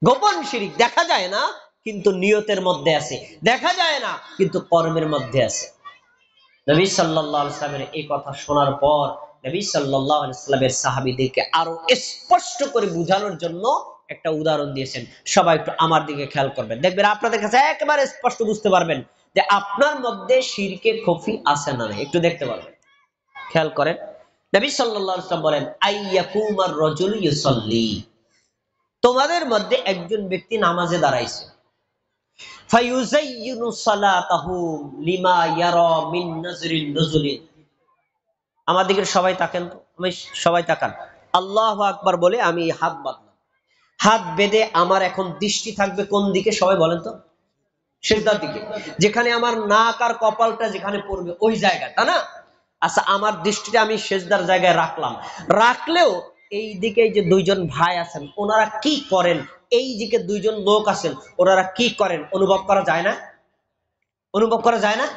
গোপন শিরক দেখা যায় না, কিন্তু নিয়তের মধ্যে আছে, দেখা যায় না কিন্তু কর্মের মধ্যে আছে। নবী সাল্লাল্লাহু আলাইহি সাল্লামের এই কথা শোনার পর নবী সাল্লাল্লাহু আলাইহি সাল্লামের সাহাবীদেরকে আরো স্পষ্ট করে বোঝানোর জন্য একটা উদাহরণ দিয়েছেন। সবাই একটু আমার দিকে খেয়াল করবেন, দেখবেন আপনাদের কাছে একেবারে স্পষ্ট বুঝতে পারবেন যে আপনার মধ্যে শিরকে খফি আছে না নাই, একটু দেখতে পারবেন। খেয়াল করেন, নবী সাল্লাল্লাহু আলাইহি সাল্লাম বলেন, আইয়াকুমার রাজুল ইউসাল্লি, তোমাদের মধ্যে একজন ব্যক্তি নামাজে দাঁড়াইছে, ফায়ুযায়্যিনু সালাতাহু লিমা ইয়ারা মিন নাজরিন নুজুলি। আমার দিকে সবাই তাকান তো, আমি সবাই তাকান, আল্লাহু আকবার বলে আমি হাত বাঁধলাম। হাত বেঁধে আমার এখন দৃষ্টি থাকবে কোন দিকে? সবাই বলেন তো, সিজদার দিকে, যেখানে আমার নাক আর কপালটা যেখানে পড়বে ওই জায়গাটা না। আচ্ছা, আমার দৃষ্টিটা আমি সিজদার জায়গায় রাখলাম, রাখলেও এই দিকে যে দুইজন ভাই আছেন ওনারা কি করেন, এই দিকে দুইজন লোক আছেন ওনারা কি করেন, অনুভব করা যায় না? অনুভব করা যায় না?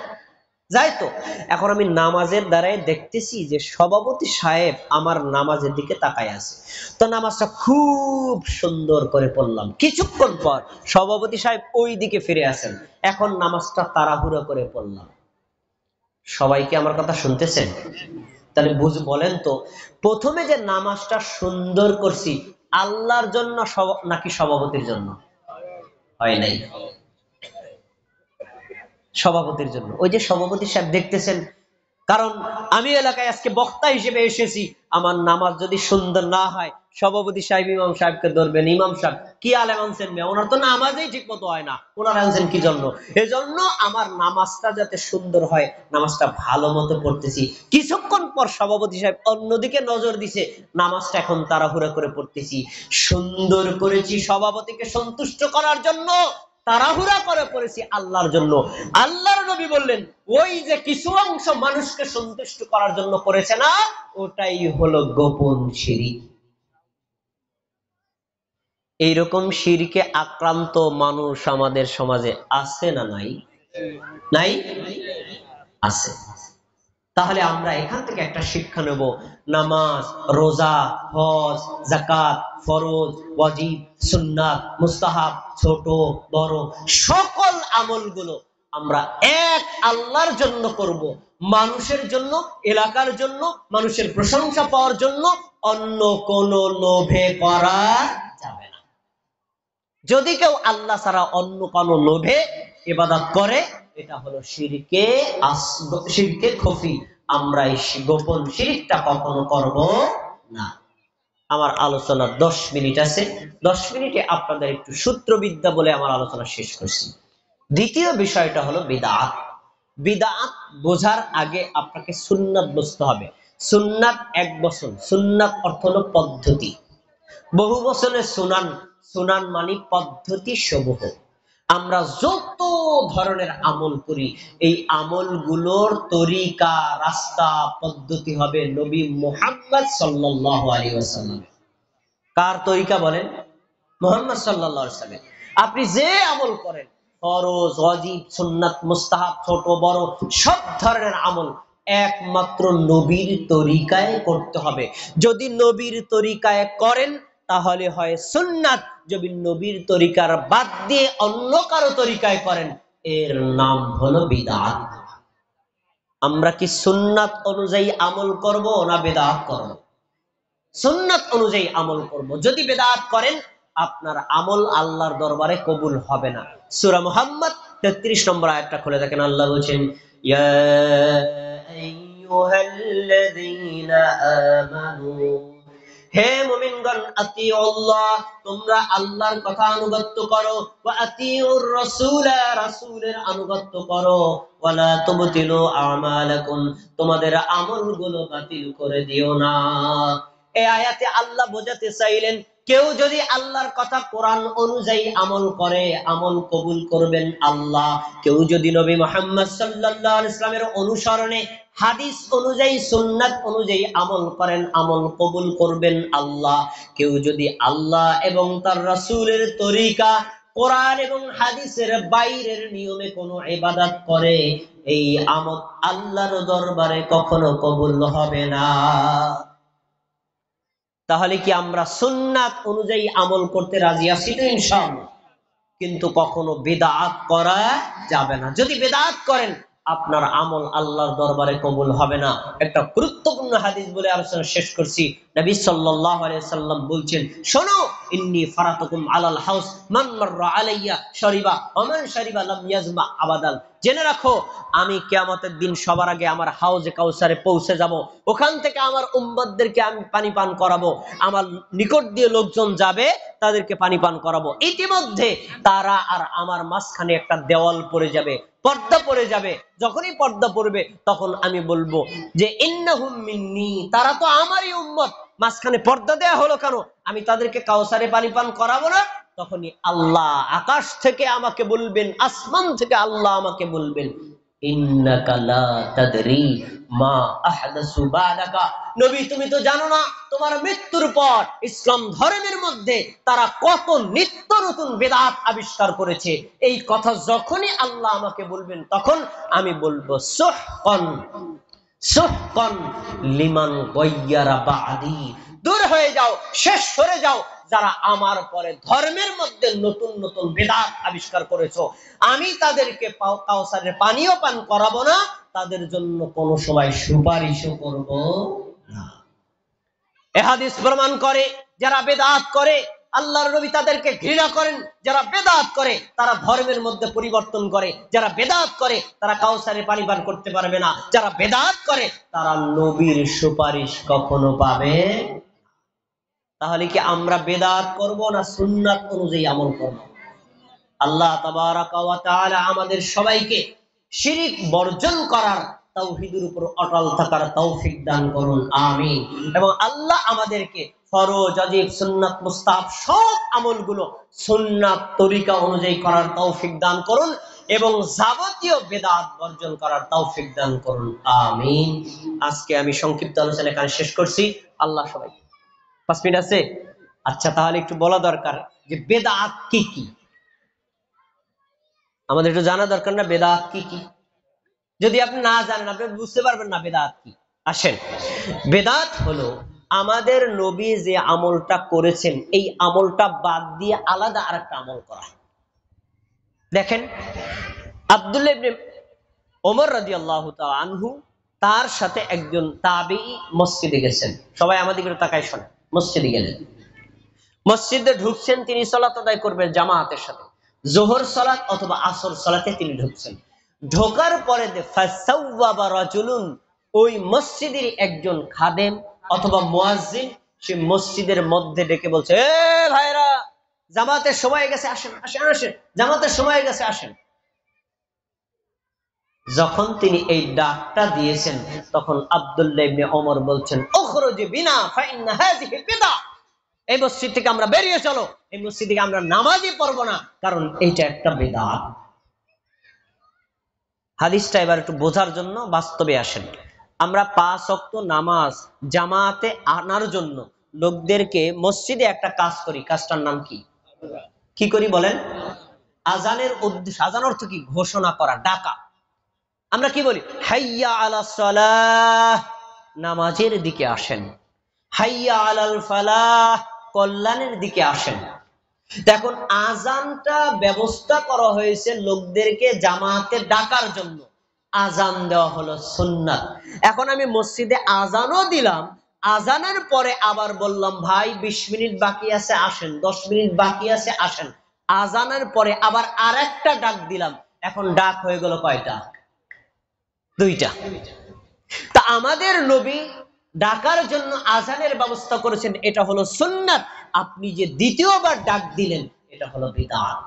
যায় তো। এখন আমি নামাজের দ্বারাই দেখতেছি যে সভাপতি সাহেব আমার নামাজের দিকে তাকায় আছে, তো নামাজটা খুব সুন্দর করে পড়লাম। কিছুক্ষণ পর সভাপতি সাহেব ওই দিকে ফিরে আসেন, এখন নামাজটা তাড়াহুড়ো করে পড়লাম। সবাই কি আমার কথা শুনতেছেন? তাহলে বলেন তো, প্রথমে যে নামাজটা সুন্দর করছি আল্লাহর জন্য নাকি সভাপতির জন্য? হয় নাই, সভাপতির জন্য। ওই যে সভাপতি সাহেব দেখতেছেন, কারণ আমি এলাকায় আজকে বক্তা হিসেবে এসেছি, আমার নামাজ যদি সুন্দর না হয় সভাপতি সাহেব ইমাম সাহেবকে ধরবেন, ইমাম সাহেব কি আলেম আনছেন মেয়ে, ওনার তো নামাজই ঠিক মতো হয় না, ওনার আনছেন কি জন্য? এজন্য আমার নামাজটা যাতে সুন্দর হয়, নামাজটা ভালো মতো পড়তেছি। কিছুক্ষণ পর সভাপতি সাহেব অন্যদিকে নজর দিছে, নামাজটা এখন তাড়াহুড়া করে পড়তেছি। সুন্দর করেছি সভাপতিকে সন্তুষ্ট করার জন্য, তাড়াহুড়া করে পড়েছি আল্লাহর জন্য। আল্লাহর নবী বললেন, ওই যে কিছু অংশ মানুষকে সন্তুষ্ট করার জন্য করেছে না, ওটাই হলো গোপন শিরক। এইরকম শিরকে আক্রান্ত মানুষ আমাদের সমাজে আছে না নাই? নাই? আছে। তাহলে আমরা এখান থেকে একটা শিক্ষা নেব, নামাজ, রোজা, হজ, যাকাত, ফরজ, ওয়াজিব, সুন্নাত, মুস্তাহাব, ছোট বড় সকল আমলগুলো আমরা এক আল্লাহর জন্য করব, মানুষের জন্য, এলাকার জন্য, মানুষের প্রশংসা পাওয়ার জন্য অন্য কোন লোভে করা যাবে না। যদি কেউ আল্লাহ ছাড়া অন্য কোনো লোভে ইবাদত করে, এটা হলো শিরকে আসগর, শিরকে খফি। আমরা এই গোপন শিরকটা কখনো করব না। আমার আলোচনা 10 মিনিট আছে, 10 মিনিটে আপনাদের একটু সূত্রবিদ্যা বলে আমার আলোচনা শেষ করছি। দ্বিতীয় বিষয়টা হলো বিদআত। বিদআত বোঝার আগে আপনাকে সুন্নাত বুঝতে হবে। সুন্নাত এক বছর, সুন্নাত অর্থ হলো পদ্ধতি, বহু বছরের সুনান, সুনান মানে পদ্ধতি সমূহ। আমরা যত ধরনের আমল করি, এই আমলগুলোর তরিকা, রাস্তা, পদ্ধতি হবে নবী মুহাম্মদ সাল্লাল্লাহু আলাইহি ওয়াসাল্লাম। কার তরিকা বলেন? মুহাম্মদ সাল্লাল্লাহু আলাইহি ওয়াসাল্লাম। আপনি যে আমল করেন, ফরজ, ওয়াজিব, সুন্নাত, মুস্তাহাব, ছোট বড় সব ধরনের আমল একমাত্র নবীর তরিকায় করতে হবে। যদি নবীর তরিকায় করেন তাহলে হয় সুন্নাত, যদি নবীর তরিকার বাদ দিয়ে অন্য কারো তরিকায় করেন এর নাম হলো বিদআত। আমরা কি সুন্নাত অনুযায়ী আমল করব না বিদআত করব? সুন্নাত অনুযায়ী আমল করব। যদি বিদআত করেন আপনার আমল আল্লাহর দরবারে কবুল হবে না। সূরা মুহাম্মদ 33 নম্বর আয়াতটা খুলে দেখেন, আল্লাহ বলেন, ইয়া আইয়ুহাল্লাযীনা আমানু হে মুমিনগণ, আতিউল্লাহ, তোমরা আল্লাহর কথা আনুগত্য করো, ওয়া আতিউর রাসূল, রাসূলের আনুগত্য করো, ওয়ালা তুবতিলু আমালাকুম, তোমাদের আমলগুলো বাতিল করে দিও না। এই আয়াতে আল্লাহ বোঝাতে চাইলেন, কেউ যদি আল্লাহর কথা কোরআন অনুযায়ী আমল করে, আমল কবুল করবেন আল্লাহ। কেউ যদি নবী মুহাম্মদ সাল্লাল্লাহু আলাইহি ওয়াসাল্লামের অনুসরণে হাদিস অনুযায়ী, সুন্নাত অনুযায়ী আমল করেন, আমল কবুল করবেন আল্লাহ। কেউ যদি আল্লাহ এবং তার রাসূলের তরিকা, কোরআন এবং হাদিসের বাইরের নিয়মে কোনো ইবাদত করে, এই আমল আল্লাহর দরবারে কখনো কবুল হবে না। তাহলে কি আমরা সুন্নাত অনুযায়ী আমল করতে রাজি আছি তো? ইনশাআল্লাহ। কিন্তু কখনো বিদআত করা যাবে না। যদি বিদআত করেন, আপনার আমল আল্লাহর দরবারে কবুল হবে না। একটা গুরুত্বপূর্ণ হাদিস বলে আলোচনা শেষ করছি। নবী সাল্লাল্লাহু আলাইহি সাল্লাম বলছেন, শোনো, ইন্নী ফারাতুকুম আলাল হাউস, মান মাররা আলাইয়া শারিবা ওয়া মান শারিবা লাম ইয়াজমা আবাদান। জেনে রাখো, আমি কিয়ামতের দিন সবার আগে আমার হাউজে কাউসারে পৌঁছে যাব। ওখান থেকে আমার উম্মতদেরকে আমি পানি পান করাবো। আমার নিকট দিয়ে লোকজন যাবে, তাদেরকে পানি পান করাবো। ইতিমধ্যে তারা আর আমার মাঝখানে একটা দেওয়াল পড়ে যাবে, পর্দা পড়ে যাবে। যখনই পর্দা পড়বে, তখন আমি বলবো যে ইন্নাহুম মিন্নি, তারা তো আমারই উম্মত, মাঝখানে পর্দা দেয়া হলো কেন? আমি তাদেরকে কাউসারে পানি পান করাবো না? তখনই আল্লাহ আকাশ থেকে আমাকে বলবেন, আসমান থেকে আল্লাহ আমাকে বলবেন, ইন্নাকা লা তাদরি মা আহদাসু বাদাকা, নবী তুমি তো জানো না, তোমার মৃত্যুর পর ইসলাম ধর্মের মধ্যে তারা কত নিত্য নতুন বিদআত আবিষ্কার করেছে। এই কথা যখনই আল্লাহ আমাকে বলবেন, তখন আমি বলবো সুহকান সুহকান লিমান গায়্যারা বাদি, দূর হয়ে যাও, শেষ সরে যাও, যারা আমার পরে ধর্মের মধ্যে নতুন নতুন বিদআত আবিষ্কার করেছো। আমি তাদেরকে কাউসারের পানিও পান করাবো না, তাদের জন্য কোনো সময় সুপারিশও করব না। এ হাদিস প্রমাণ করে, যারা বিদআত করে আল্লাহর নবী তাদেরকে ঘৃণা করেন। যারা বিদআত করে তারা ধর্মের মধ্যে পরিবর্তন করে। যারা বিদআত করে তারা কাউসারে পানি পান করতে পারবে না। যারা বিদআত করে তারা নবীর সুপারিশ কখনো পাবে। তাহলে কি আমরা বিদআত করব না সুন্নাত অনুযায়ী আমল করব? আল্লাহ তাবারাকা ওয়া তাআলা আমাদের সবাইকে শিরক বর্জন করার, তাওহীদের উপর অটল থাকার তৌফিক দান করুন, আমিন। এবং আল্লাহ আমাদেরকে ফরজ, ওয়াজিব, সুন্নাত, মুস্তাহাব সব আমলগুলো সুন্নাত তরিকা অনুযায়ী করার তৌফিক দান করুন, এবং যাবতীয় বিদআত বর্জন করার তৌফিক দান করুন, আমিন। আজকে আমি সংক্ষিপ্ত আলোচনা এখানে শেষ করছি। আল্লাহ সবাই 5 মিনিট আছে? আচ্ছা, তাহলে একটু বলা দরকার যে বিদআত কি কি, আমাদের একটু জানা দরকার না বিদআত কি কি? যদি আপনি না জানেন, আপনি বুঝতে পারবেন না বিদআত কি। আসেন, বিদআত হলো আমাদের নবী যে আমলটা করেছেন, এই আমলটা বাদ দিয়ে আলাদা আরেকটা আমল করা। দেখেন, আব্দুল্লাহ ইবনে ওমর রাদিয়াল্লাহু তাআলা আনহু, তার সাথে একজন তাবেঈ মসজিদে গেছেন। সবাই আমাদের দিকে তাকায় শোনেন। মসজিদে গেলেন, মসজিদে ঢুকছেন, তিনি সালাত আদায় করবেন জামাতের সাথে। যোহর সালাত অথবা আসর সালাতে তিনি ঢুকছেন। ঢোকার পরে ফাসাওয়াবা রাজুলুন, ওই মসজিদের একজন খাদেম অথবা মুয়াজ্জিন সে মসজিদের মধ্যে ডেকে বলছে, এ ভাইরা, জামাতের সময় গেছে, আসেন আসেন আসেন, জামাতের সময় গেছে, আসেন। যখন তিনি এই ডাকটা দিয়েছেন, তখন আব্দুল্লাহ ইবনে ওমর বলছেন, উখরুজ বিনা ফাইন্না হাযিহি বিদআ, এই মসজিদ থেকে আমরা বেরিয়ে চলো, এই মসজিদ থেকে আমরা নামাজই পড়বো না, কারণ এইটা একটা বিদআত। হাদিসটা এবার একটু বোঝার জন্য বাস্তবে আসেন। আমরা 5 ওয়াক্ত নামাজ জামাতে আনার জন্য লোকদেরকে মসজিদে একটা কাজ করি, কাজটার নাম কি? কি করি বলেন? আজানের উদ্দেশ্য, আজান অর্থ কি? ঘোষণা করা, ডাকা। আমরা কি বলি? হাইয়া আলাস সালাহ, নামাজের দিকে আসেন। হাইয়া আলাল ফালাহ, কল্যাণের দিকে আসেন। এখন আজানটা ব্যবস্থা করা হয়েছে লোকদেরকে জামাতে ডাকার জন্য, আজান দেওয়া হলো সুন্নাত। এখন আমি মসজিদে আজানও দিলাম, আজানের পরে আবার বললাম, ভাই 20 মিনিট বাকি আছে, আসেন, 10 মিনিট বাকি আছে, আসেন। আজানের পরে আবার আরেকটা ডাক দিলাম। এখন ডাক হয়ে গেল কয়টা? 2টা। তা আমাদের নবী ডাকার জন্য আজানের ব্যবস্থা করেছেন, এটা হলো সুন্নাত। আপনি যে দ্বিতীয়বার ডাক দিলেন, এটা হলো বিদআত।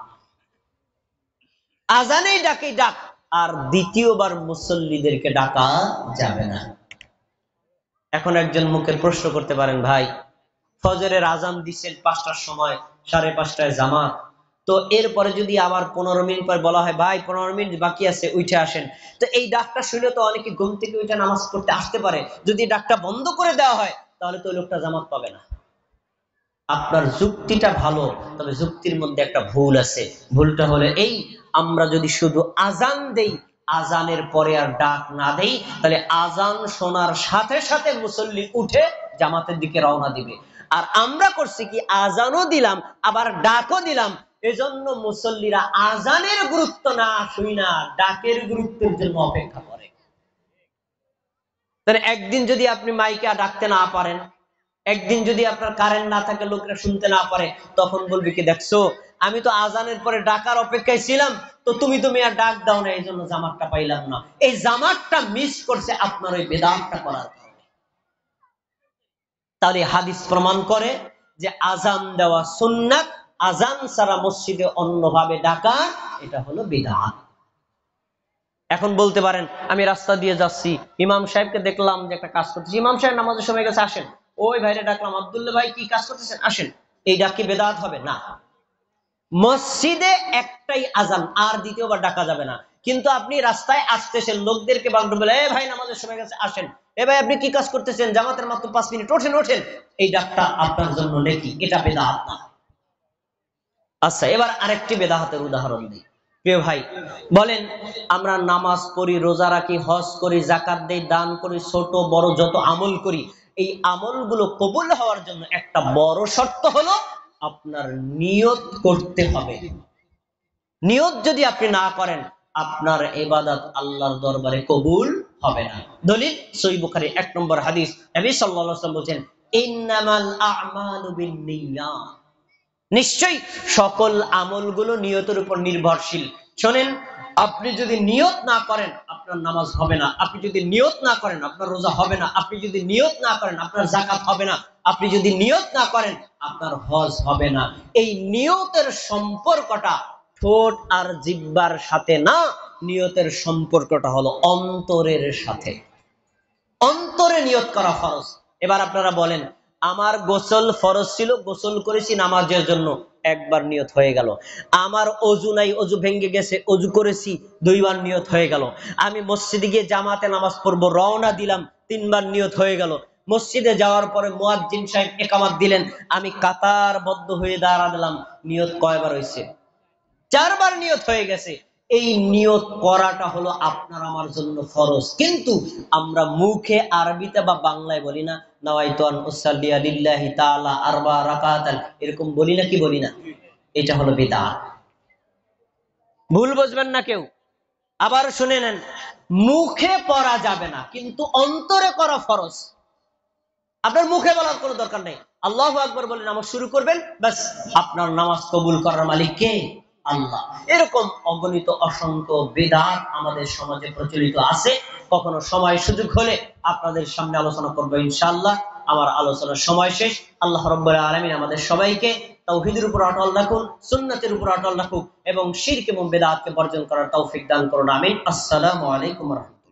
আজানেই ডাকে ডাক, আর দ্বিতীয়বার মুসল্লিদেরকে ডাকা যাবে না। এখন একজন মুখের প্রশ্ন করতে পারেন, ভাই ফজরের আজান দিচ্ছেন 5টার সময়, 5:30টায় জামাত, তো এরপরে যদি আবার 15 মিনিট পর বলা হয় ভাই 15 মিনিট বাকি আছে উঠে আসেন, তো এই ডাকটা শুনে তো অনেকে ঘুম থেকে উঠে নামাজ পড়তে আসতে পারে। যদি ডাকটা বন্ধ করে দেওয়া হয়, তাহলে তো ওই লোকটা জামাত পাবে না। আপনার যুক্তিটা ভালো, তবে যুক্তির মধ্যে একটা ভুল আছে। ভুলটা হলো এই, আমরা যদি শুধু আজান দেই, আজানের পরে আর ডাক না দেই, তাহলে আজান শোনার সাথে সাথে মুসল্লি উঠে জামাতের দিকে রওনা দিবে। আর আমরা করছি কি, আজানও দিলাম আবার ডাকও দিলাম, এজন্য মুসল্লিরা আজানের গুরুত্ব না শুই না ডাকের গুরুত্বের জন্য অপেক্ষা করে। তাহলে একদিন যদি আপনি মাইকে ডাকতে না পারেন, একদিন যদি আপনার কারেন্ট না থাকে, লোকরা শুনতে না পারে, তখন বলবে কি, দেখছো আমি তো আজানের পরে ডাকার অপেক্ষায় ছিলাম, তো তুমি আর ডাক দাও না, এই জন্য জামাতটা পাইলাম না। এই জামাতটা মিস করছে আপনার ওই বেদাতটা করার কারণে। তাহলে হাদিস প্রমাণ করে যে আজান দেওয়া সুন্নাত, আজান ছাড়া মসজিদে অন্যভাবে ডাকা এটা হলো বিদআত। এখন বলতে পারেন, আমি রাস্তা দিয়ে যাচ্ছি, ইমাম সাহেবকে দেখলাম যে একটা কাজ করতেছে, ইমাম সাহেব নামাজের সময় গেছে, আসেন। ওই ভাইরে ডাকলাম, আব্দুল্লাহ ভাই কি কাজ করতেছেন, আসেন। এই ডাক কি বেদাত হবে? না। মসজিদে একটাই আজান, আর দ্বিতীয়বার ডাকা যাবে না। কিন্তু আপনি রাস্তায় আসতেছেন, লোকদেরকে বলে, এ ভাই নামাজের সময় গেছে, আসেন। এ ভাই আপনি কি কাজ করতেছেন, জামাতের মাত্র 5 মিনিট, ওঠেন ওঠেন। এই ডাকটা আপনার জন্য নেকি, এটা বেদাত না। আচ্ছা, এবার আরেকটি বেদাতের উদাহরণ দিই। প্রিয় ভাই, বলেন আমরা নামাজ পড়ি, রোজা রাখি, হজ করি, যাকাত দেই, দান করি, ছোট বড় যত আমল করি, এই আমলগুলো কবুল হওয়ার জন্য একটা বড় শর্ত হলো আপনার নিয়ত করতে হবে। নিয়ত যদি আপনি না করেন, আপনার ইবাদত আল্লাহর দরবারে কবুল হবে না। দলিল সহিহ বুখারী 1 নম্বর হাদিস, নবী সাল্লাল্লাহু আলাইহি ওয়াসাল্লাম বলেন, ইন্নামাল আ'মালু বিন্নিয়াত, নিশ্চয়ই সকল আমলগুলো নিয়তের উপর নির্ভরশীল। শোনেন, আপনি যদি নিয়ত না করেন, আপনার নামাজ হবে না। আপনি যদি নিয়ত না করেন, আপনার রোজা হবে না। আপনি যদি নিয়ত না করেন, আপনার যাকাত হবে না। আপনি যদি নিয়ত না করেন, আপনার হজ হবে না। এই নিয়তের সম্পর্কটা ঠোঁট আর জিহ্বার সাথে না, নিয়তের সম্পর্কটা হলো অন্তরের সাথে। অন্তরে নিয়ত করা ফরজ। এবার আপনারা বলেন, আমার গোসল ফরজ ছিল, গোসল করেছি নামাজের জন্য, একবার নিয়ত হয়ে গেল। আমার অজু নাই, অজু ভেঙে গেছে, অজু করেছি, 2বার নিয়ত হয়ে গেল। আমি মসজিদে গিয়ে জামাতে নামাজ পড়বো, রওনা দিলাম, 3বার নিয়ত হয়ে গেল। মসজিদে যাওয়ার পরে মুয়াজ্জিন সাহেব ইকামত দিলেন, আমি কাতারবদ্ধ হয়ে দাঁড়ালাম, নিয়ত কয়বার হয়েছে? 4বার নিয়ত হয়ে গেছে। এই নিয়ত করাটা হলো আপনার আমার জন্য ফরজ। কিন্তু আমরা মুখে আরবিতে বা বাংলায় বলি না, নাওয়াইতু আন উসাল্লিয়া লিল্লাহি তাআলা আরবা রাকাতান, এরকম বলি না কি বলি না? এটা হলো বিদআত। ভুল বুঝবেন না কেউ। আবার শুনে নেন, মুখে পড়া যাবে না, কিন্তু অন্তরে করা ফরজ। আপনার মুখে বলার কোনো দরকার নেই, আল্লাহু আকবার বলে নামাজ শুরু করবেন, বাস আপনার নামাজ কবুল করার মালিক কে? আল্লাহ। এরকম অগণিত অসংখ্য বিদআত আমাদের সমাজে প্রচলিত আছে। কখনো সময় সুযোগ হলে আপনাদের সামনে আলোচনা করব ইনশাআল্লাহ। আমার আলোচনার সময় শেষ। আল্লাহ রাব্বুল আলামিন আমাদের সবাইকে তাওহীদের উপর অটল রাখুন, সুন্নাতের উপর অটল রাখুন এবং শিরক এবং বিদআতকে বর্জন করার তৌফিক দান করুন। আমিন। আসসালামু আলাইকুম ওয়া রাহমাতুল্লাহ।